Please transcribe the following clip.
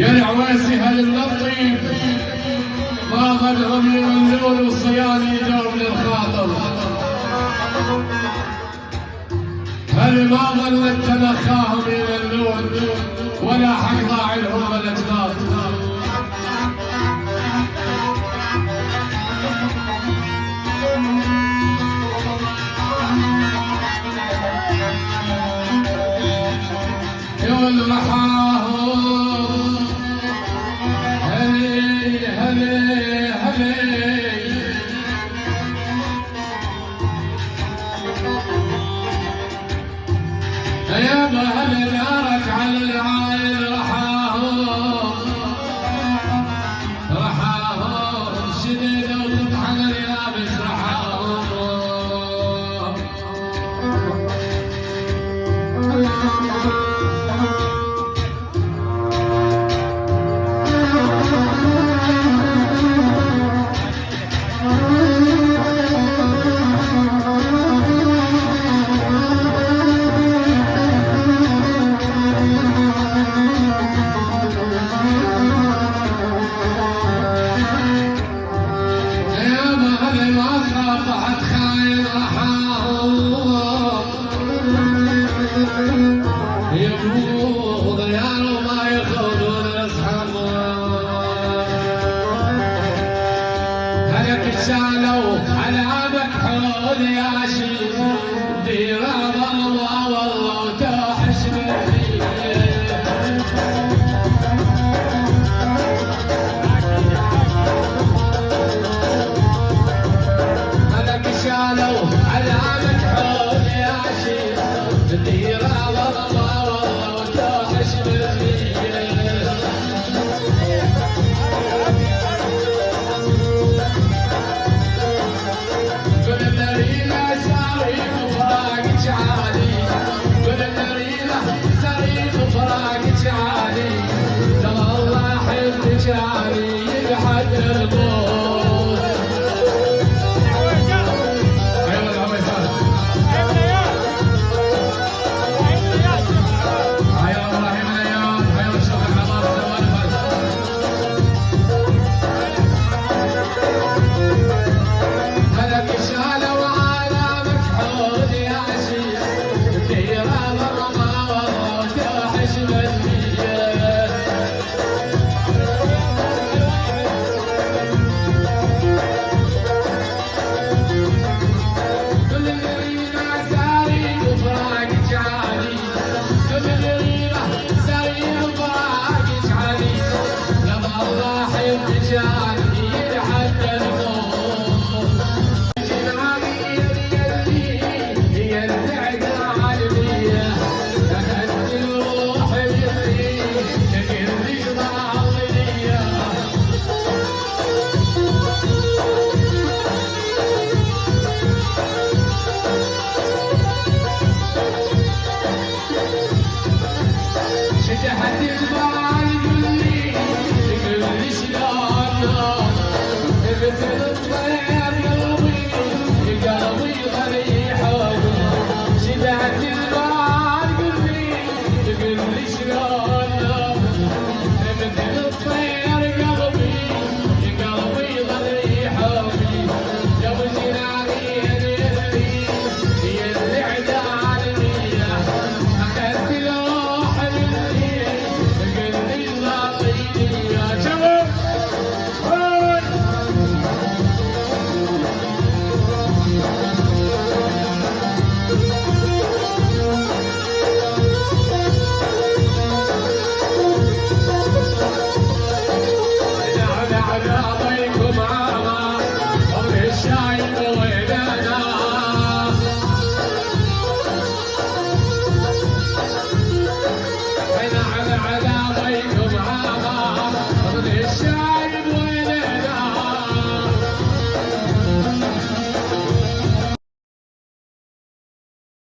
يا العويسي هل اللطيف ما غدهم يملون والصياني يدوم للخاطر، هل ما ظلت تنخاهم يملون ولا حق ضاع لهم الاجناط. يقول رحاهم هلي هلي هلي يا هل نارك على العايل رحاهم شديد وتطحن اليابس رحاهم. شالوا على مكحول يا شيخ ديرة ضلوة والله وتوحش بالريح. هذاك شالوا على مكحول يا شيخ ديرة ضلوة والله وتوحش بالريح.